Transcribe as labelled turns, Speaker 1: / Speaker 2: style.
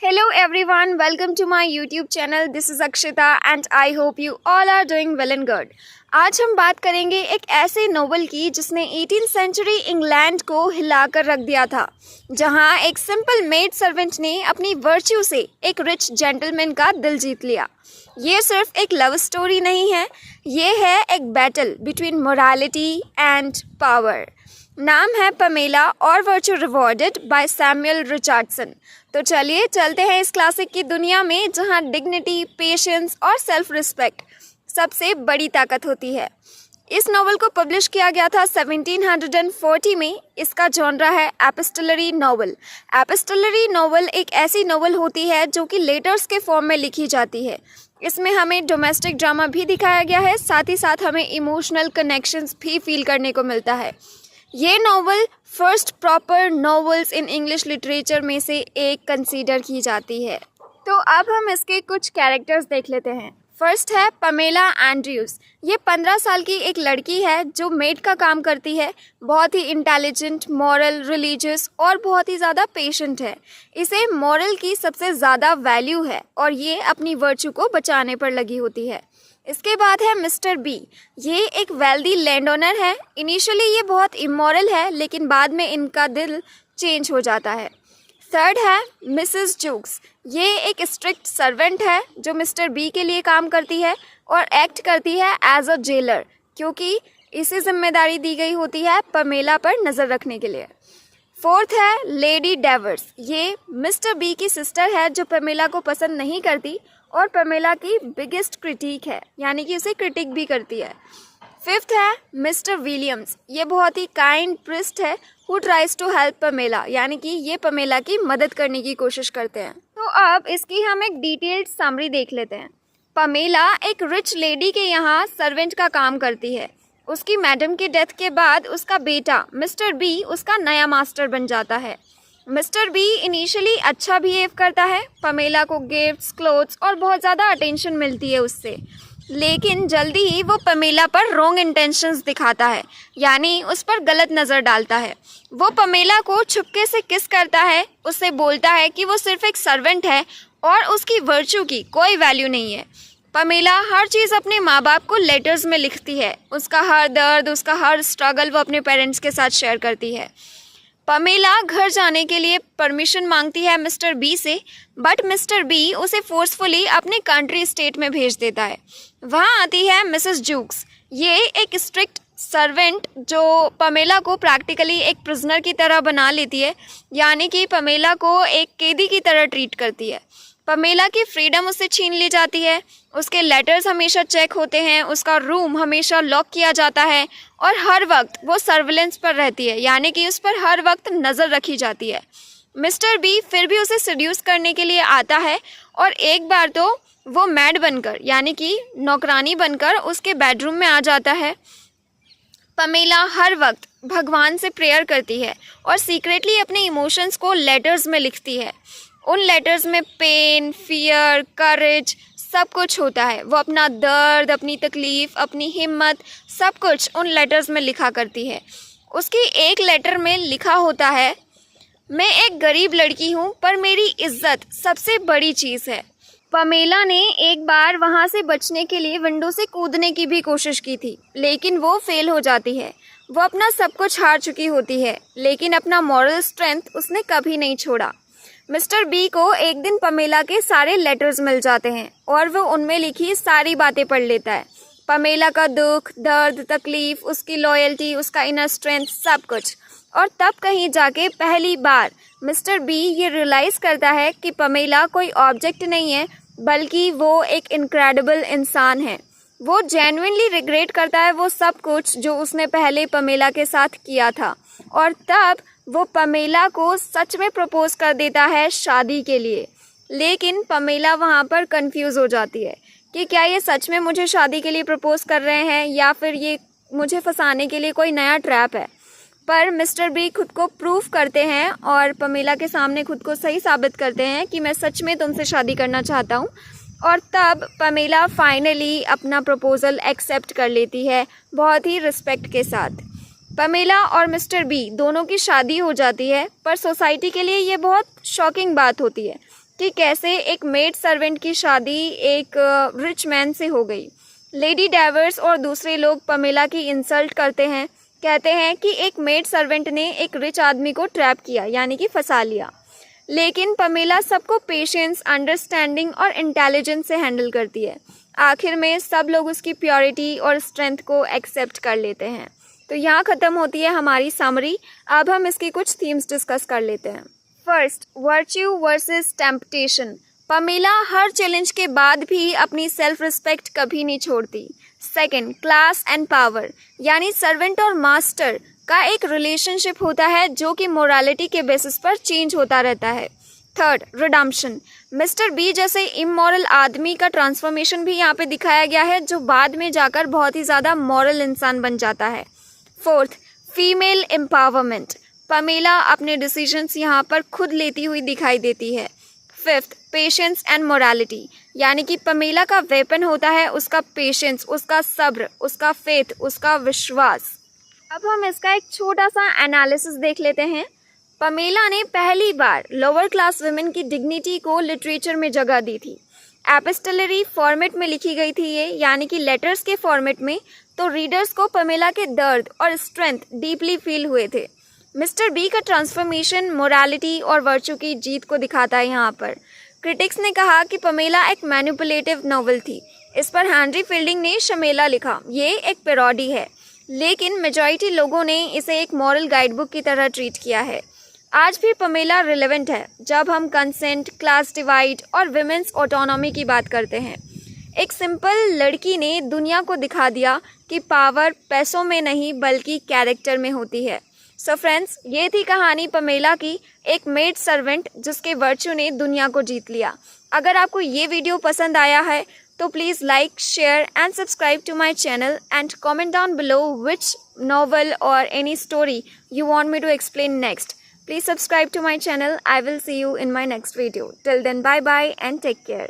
Speaker 1: Hello everyone, welcome to my YouTube channel. This is Akshita and I hope you all are doing well and good. आज हम बात करेंगे एक ऐसे novel की जिसने 18th सेंचुरी इंग्लैंड को हिलाकर रख दिया था, जहां एक सिंपल मेड सर्वेंट ने अपनी वर्च्यू से एक रिच जेंटलमैन का दिल जीत लिया। ये सिर्फ एक लव स्टोरी नहीं है, ये है एक battle between morality and power. नाम है पमेला और virtue rewarded by Samuel Richardson. तो चलिए चलते हैं इस क्लासिक की दुनिया में, जहां डिग्निटी, पेशेंस और सेल्फ रिस्पेक्ट सबसे बड़ी ताकत होती है। इस नॉवल को पब्लिश किया गया था 1740 में। इसका जॉनरा है एपिस्टलरी नॉवल। एपिस्टलरी नॉवल एक ऐसी नॉवल होती है जो कि लेटर्स के फॉर्म में लिखी जाती है। इसमें हमें डोमेस्टिक ड्रामा भी दिखाया गया है, साथ ही साथ हमें इमोशनल कनेक्शंस भी फील करने को मिलता है। ये novel first proper novels in English literature में से एक कंसीडर की जाती है। तो अब हम इसके कुछ कैरेक्टर्स देख लेते हैं। फर्स्ट है पमेला एंड्रयूज। ये 15 साल की एक लड़की है जो मेड का काम करती है। बहुत ही इंटेलिजेंट, मॉरल, रिलीजियस और बहुत ही ज़्यादा पेशेंट है। इसे मॉरल की सबसे ज़्यादा वैल्यू है और ये अपनी वर्च्यू को बचाने पर लगी होती है। इसके बाद है मिस्टर बी। ये एक वेल्दी लैंड ओनर है। इनिशियली ये बहुत इमोरल है, लेकिन बाद में इनका दिल चेंज हो जाता है। थर्ड है मिसेस जूक्स। ये एक स्ट्रिक्ट सर्वेंट है जो मिस्टर बी के लिए काम करती है और एक्ट करती है एज अ जेलर, क्योंकि इसे जिम्मेदारी दी गई होती है पमेला पर नज़र रखने के लिए। फोर्थ है लेडी डेवर्स। ये मिस्टर बी की सिस्टर है जो पमेला को पसंद नहीं करती और पमेला की बिगेस्ट क्रिटिक है, यानी कि उसे क्रिटिक भी करती है। फिफ्थ है मिस्टर विलियम्स। ये बहुत ही काइंड प्रिस्ट है who tries to help Pamela, यानी कि ये पमेला की मदद करने की कोशिश करते हैं। तो अब इसकी हम एक डिटेल्ड समरी देख लेते हैं। पमेला एक रिच लेडी के यहाँ सर्वेंट का काम करती है। उसकी मैडम की डेथ के बाद उसका बेटा मिस्टर बी उसका नया मास्टर बन जाता है। मिस्टर बी इनिशियली अच्छा बिहेव करता है। पमेला को गिफ्ट्स, क्लोथ्स और बहुत ज़्यादा अटेंशन मिलती है उससे, लेकिन जल्दी ही वो पमेला पर रॉन्ग इंटेंशंस दिखाता है, यानी उस पर गलत नज़र डालता है। वो पमेला को छुपके से किस करता है, उससे बोलता है कि वो सिर्फ एक सर्वेंट है और उसकी वर्च्यू की कोई वैल्यू नहीं है। पमेला हर चीज़ अपने माँ बाप को लेटर्स में लिखती है। उसका हर दर्द, उसका हर स्ट्रगल वो अपने पेरेंट्स के साथ शेयर करती है। पमेला घर जाने के लिए परमिशन मांगती है मिस्टर बी से, बट मिस्टर बी उसे फोर्सफुली अपने कंट्री स्टेट में भेज देता है। वहाँ आती है मिसेस जूक्स। ये एक स्ट्रिक्ट सर्वेंट जो पमेला को प्रैक्टिकली एक प्रिजनर की तरह बना लेती है, यानी कि पमेला को एक कैदी की तरह ट्रीट करती है। पमेला की फ्रीडम उससे छीन ली जाती है। उसके लेटर्स हमेशा चेक होते हैं, उसका रूम हमेशा लॉक किया जाता है और हर वक्त वो सर्विलेंस पर रहती है, यानी कि उस पर हर वक्त नज़र रखी जाती है। मिस्टर बी फिर भी उसे सेड्यूस करने के लिए आता है और एक बार तो वो मैड बनकर, यानी कि नौकरानी बनकर उसके बेडरूम में आ जाता है। पमेला हर वक्त भगवान से प्रेयर करती है और सीक्रेटली अपने इमोशंस को लेटर्स में लिखती है। उन लेटर्स में पेन, फियर, करेज सब कुछ होता है। वो अपना दर्द, अपनी तकलीफ़, अपनी हिम्मत सब कुछ उन लेटर्स में लिखा करती है। उसकी एक लेटर में लिखा होता है, मैं एक गरीब लड़की हूँ पर मेरी इज्जत सबसे बड़ी चीज़ है। पमेला ने एक बार वहाँ से बचने के लिए विंडो से कूदने की भी कोशिश की थी, लेकिन वो फेल हो जाती है। वो अपना सब कुछ हार चुकी होती है, लेकिन अपना मॉरल स्ट्रेंथ उसने कभी नहीं छोड़ा। मिस्टर बी को एक दिन पमेला के सारे लेटर्स मिल जाते हैं और वो उनमें लिखी सारी बातें पढ़ लेता है। पमेला का दुख, दर्द, तकलीफ, उसकी लॉयल्टी, उसका इनर स्ट्रेंथ सब कुछ। और तब कहीं जाके पहली बार मिस्टर बी ये रियलाइज़ करता है कि पमेला कोई ऑब्जेक्ट नहीं है, बल्कि वो एक इनक्रेडिबल इंसान है। वो जेन्युइनली रिग्रेट करता है वो सब कुछ जो उसने पहले पमेला के साथ किया था, और तब वो पमेला को सच में प्रपोज कर देता है शादी के लिए। लेकिन पमेला वहाँ पर कंफ्यूज हो जाती है कि क्या ये सच में मुझे शादी के लिए प्रपोज कर रहे हैं या फिर ये मुझे फंसाने के लिए कोई नया ट्रैप है। पर मिस्टर बी खुद को प्रूफ करते हैं और पमेला के सामने खुद को सही साबित करते हैं कि मैं सच में तुमसे शादी करना चाहता हूँ। और तब पमेला फाइनली अपना प्रपोज़ल एक्सेप्ट कर लेती है, बहुत ही रिस्पेक्ट के साथ। पमेला और मिस्टर बी दोनों की शादी हो जाती है, पर सोसाइटी के लिए ये बहुत शॉकिंग बात होती है कि कैसे एक मेड सर्वेंट की शादी एक रिच मैन से हो गई। लेडी डावर्स और दूसरे लोग पमेला की इंसल्ट करते हैं, कहते हैं कि एक मेड सर्वेंट ने एक रिच आदमी को ट्रैप किया, यानी कि फंसा लिया। लेकिन पमेला सबको पेशेंस, अंडरस्टैंडिंग और इंटेलिजेंस से हैंडल करती है। आखिर में सब लोग उसकी प्योरिटी और स्ट्रेंथ को एक्सेप्ट कर लेते हैं। तो यहाँ ख़त्म होती है हमारी समरी। अब हम इसकी कुछ थीम्स डिस्कस कर लेते हैं। First, virtue versus temptation. Pamela हर चैलेंज के बाद भी अपनी सेल्फ रिस्पेक्ट कभी नहीं छोड़ती। सेकंड, क्लास एंड पावर, यानी सर्वेंट और मास्टर का एक रिलेशनशिप होता है जो कि मोरालिटी के बेसिस पर चेंज होता रहता है। Third, redemption. मिस्टर बी जैसे इमोरल आदमी का ट्रांसफॉर्मेशन भी यहाँ पे दिखाया गया है, जो बाद में जाकर बहुत ही ज़्यादा मॉरल इंसान बन जाता है। Fourth, female empowerment. पमेला अपने डिसीजंस यहाँ पर खुद लेती हुई दिखाई देती है। फिफ्थ, पेशेंस एंड मोरालिटी, यानी कि पमेला का वेपन होता है उसका पेशेंस, उसका सब्र, उसका फेथ, उसका विश्वास। अब हम इसका एक छोटा सा एनालिसिस देख लेते हैं। पमेला ने पहली बार लोअर क्लास वुमेन की डिग्निटी को लिटरेचर में जगह दी थी। एपिस्टलरी फॉर्मेट में लिखी गई थी ये, यानी कि लेटर्स के फॉर्मेट में, तो रीडर्स को पमेला के दर्द और स्ट्रेंथ डीपली फील हुए थे। मिस्टर बी का ट्रांसफॉर्मेशन मोरालिटी और वर्चू की जीत को दिखाता है यहाँ पर। क्रिटिक्स ने कहा कि पमेला एक मैनिपुलेटिव नॉवल थी। इस पर हेनरी फील्डिंग ने शमेला लिखा, ये एक पैरोडी है, लेकिन मेजॉरिटी लोगों ने इसे एक मॉरल गाइडबुक की तरह ट्रीट किया है। आज भी पमेला रिलेवेंट है जब हम कंसेंट, क्लास डिवाइड और विमेंस ऑटोनॉमी की बात करते हैं। एक सिंपल लड़की ने दुनिया को दिखा दिया कि पावर पैसों में नहीं बल्कि कैरेक्टर में होती है। सो फ्रेंड्स, ये थी कहानी पमेला की, एक मेड सर्वेंट जिसके वर्च्यू ने दुनिया को जीत लिया। अगर आपको ये वीडियो पसंद आया है तो please like, share and subscribe to my channel and comment down below which novel or any story you want me to explain next. Please subscribe to my channel. I will see you in my next video. Till then, bye bye and take care.